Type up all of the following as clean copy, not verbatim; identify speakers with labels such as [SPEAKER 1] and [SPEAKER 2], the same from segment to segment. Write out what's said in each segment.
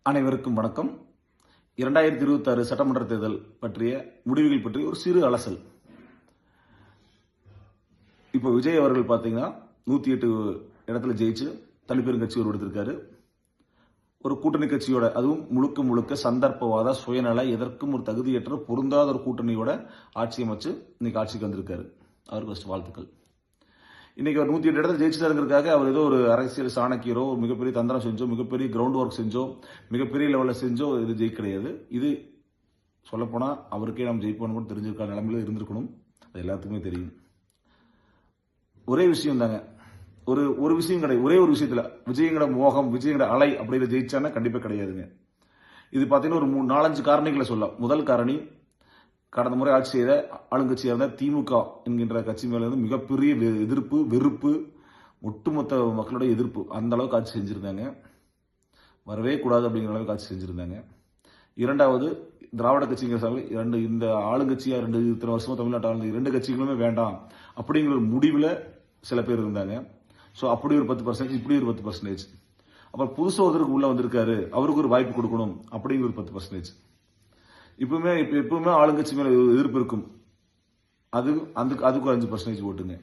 [SPEAKER 1] அனைவருக்கும் வணக்கம். 2026 சட்டமன்ற தேர்தல் பற்றிய முடிவுகள் பற்றி ஒரு சிறு அலசல். இப்போ விஜய் அவர்கள் பார்த்தீங்கன்னா 108 இடத்துல ஜெயிச்சு தனிப்பெருங்கட்சி உருவெடுத்திருக்காரு. ஒரு கூட்டணி கட்சியோட, அதுவும் முழுக்க முழுக்க சந்தர்ப்பவாத, சுயநல, எதற்கும் ஒரு தகுதியற்ற பொருந்தாத ஒரு கூட்டணியோட ஆட்சி அமைச்சு இன்னைக்கு ஆட்சிக்கு வந்திருக்காரு. அவருக்கு ஃபர்ஸ்ட் வாழ்த்துக்கள். இன்னைக்கு அவர் 108 இடத்துல ஜெயிச்சிட்டாருங்கிறதுக்காக அவர் ஏதோ ஒரு அரசியல் சாணக்கியரோ, மிகப்பெரிய தந்திரம் செஞ்சோ, மிகப்பெரிய கிரவுண்ட் ஒர்க் செஞ்சோ, மிகப்பெரிய லெவலில் செஞ்சோ இது ஜெயிக்க கிடையாது. இது சொல்லப்போனால் அவருக்கே நம்ம ஜெயிப்போம்னு கூட தெரிஞ்சிருக்க நிலைமையில இருந்திருக்கணும். அது எல்லாத்துக்குமே தெரியும். ஒரே விஷயம் தாங்க, ஒரு விஷயம் கிடையாது. ஒரே ஒரு விஷயத்துல விஜயங்கட மோகம், விஜயங்கட அலை அப்படிங்கிற ஜெயிச்சானா கண்டிப்பா கிடையாதுங்க. இது பார்த்தீங்கன்னா ஒரு 4-5 காரணிகளை சொல்லலாம். முதல் காரணி, கடந்த முறை ஆட்சி செய்த ஆளுங்கட்சியாக இருந்த திமுக என்கின்ற கட்சி மேல இருந்து மிகப்பெரிய எதிர்ப்பு, வெறுப்பு, ஒட்டுமொத்த மக்களுடைய எதிர்ப்பு. அந்த அளவுக்கு ஆட்சி செஞ்சிருந்தாங்க. வரவே கூடாது அப்படிங்கிற அளவுக்கு ஆட்சி செஞ்சிருந்தாங்க. இரண்டாவது, திராவிட கட்சிங்கிற இந்த ஆளுங்கட்சியா இத்தனை வருஷமா தமிழ்நாட்டு ஆளுங்க 2 கட்சிகளுமே வேண்டாம் அப்படிங்கிற ஒரு முடிவில் சில பேர் இருந்தாங்க. ஸோ அப்படி ஒரு 10%, இப்படி ஒரு 10%. அப்புறம் புதுசாக ஒருத்தருக்கு உள்ள வந்திருக்காரு, அவருக்கு ஒரு வாய்ப்பு கொடுக்கணும் அப்படிங்கிற ஒரு 10%. எப்பவுமே ஆளுங்கட்சி மேல எதிர்ப்பு இருக்கும். அதுக்கு 5% ஓட்டுங்க.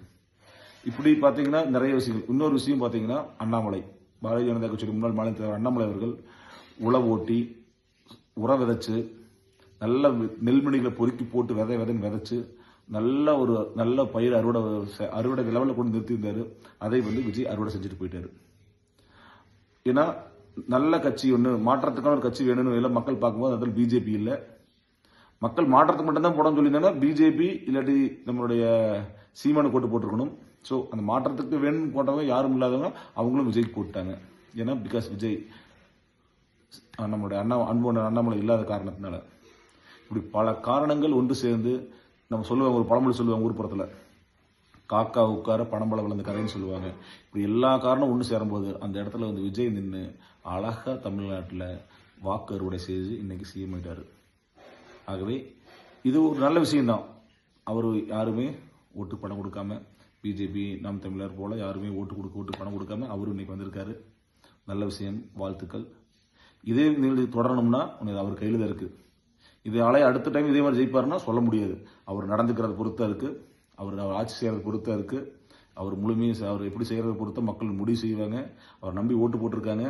[SPEAKER 1] இப்படி பாத்தீங்கன்னா நிறைய விஷயங்கள். இன்னொரு விஷயம் பாத்தீங்கன்னா அண்ணாமலை, பாரதிய ஜனதா கட்சியுடைய முன்னாள் மாநில தலைவர் அண்ணாமலை அவர்கள் உழவு ஓட்டி, உரம் விதைச்சு, நல்ல நெல்மணிகளை பொறுக்கி போட்டு விதைன்னு விதைச்சு நல்ல பயிர் அறுவடை லெவலில் கொண்டு நிறுத்தியிருந்தாரு. அதை விஜய் அறுவடை செஞ்சுட்டு போயிட்டாரு. ஏன்னா நல்ல கட்சி ஒன்று, மாற்றத்துக்கான ஒரு கட்சி வேணும்னு எல்லாம் மக்கள் பார்க்கும்போது அதில் பிஜேபி இல்லை. மக்கள் மாற்றத்துக்கு மட்டும்தான் போடணும்னு சொல்லியிருந்தாங்கன்னா பிஜேபி இல்லாட்டி நம்மளுடைய சீமானு கோட்டு போட்டிருக்கணும். ஸோ அந்த மாற்றத்துக்கு வேணும்னு போட்டவங்க யாரும் இல்லாதவங்க அவங்களும் விஜய்க்கு போட்டாங்க. ஏன்னா பிகாஸ் விஜய் நம்மளுடைய அண்ணாமலை இல்லாத காரணத்தினால. இப்படி பல காரணங்கள் ஒன்று சேர்ந்து நம்ம சொல்லுவாங்க, ஒரு பழமொழி சொல்லுவாங்க ஊர் புறத்தில், காக்கா உட்கார பணம்பழம் விழுந்த கதைன்னு சொல்லுவாங்க. இப்படி எல்லா காரணம் ஒன்று சேரும்போது அந்த இடத்துல விஜய் நின்று அழகா தமிழ்நாட்டில் வாக்கு அறுவடை செய்து இன்னைக்கு சிஎம் ஆயிட்டாரு. ஆகவே இது ஒரு நல்ல விஷயம்தான். அவர் யாருமே ஓட்டு பணம் கொடுக்காம, பிஜேபி நாம் தமிழர் போல யாருமே ஓட்டு பணம் கொடுக்காம அவரு இன்னைக்கு வந்திருக்காரு. நல்ல விஷயம், வாழ்த்துக்கள். இதே நிலை தொடரணும்னா அவர் கையில் தான் இருக்கு. இது அடுத்த டைம் இதே மாதிரி ஜெயிப்பாருன்னா சொல்ல முடியாது. அவர் நடந்துக்கிறத பொறுத்தா இருக்கு, அவர் ஆட்சி செய்யறது பொறுத்தா இருக்கு, அவர் முழுமையும் அவர் எப்படி செய்யறதை பொறுத்த மக்கள் முடிவு செய்வாங்க. அவர் நம்பி ஓட்டு போட்டிருக்காங்க.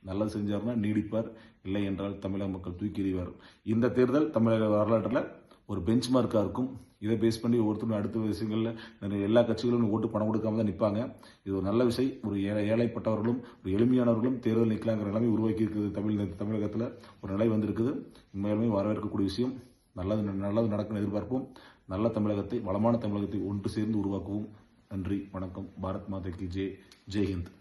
[SPEAKER 1] நல்லது செஞ்சார்னா நீடிப்பார், இல்லை என்றால் தமிழக மக்கள் தூக்கி எறிவார். இந்த தேர்தல் தமிழக வரலாற்றில் ஒரு பெஞ்ச் மார்க்காக இருக்கும். இதை பேஸ் பண்ணி ஒவ்வொருத்தரும் அடுத்த விஷயங்களில் எல்லா கட்சிகளும் ஓட்டு பணம் கொடுக்காம தான் நிற்பாங்க. இது ஒரு நல்ல விஷயம். ஒரு ஏழைப்பட்டவர்களும் ஒரு எளிமையானவர்களும் தேர்தல் நிற்கலாங்கிற நிலைமை உருவாக்கி இருக்குது. தமிழகத்தில் ஒரு நிலை வந்திருக்குது. உண்மையாலுமே வரவேற்கக்கூடிய விஷயம். நல்லது நடக்குன்னு எதிர்பார்ப்போம். நல்ல தமிழகத்தை, வளமான தமிழகத்தை ஒன்று சேர்ந்து உருவாக்குவோம். நன்றி, வணக்கம். பாரத் மாதா கி ஜெய். ஜெய்ஹிந்த்.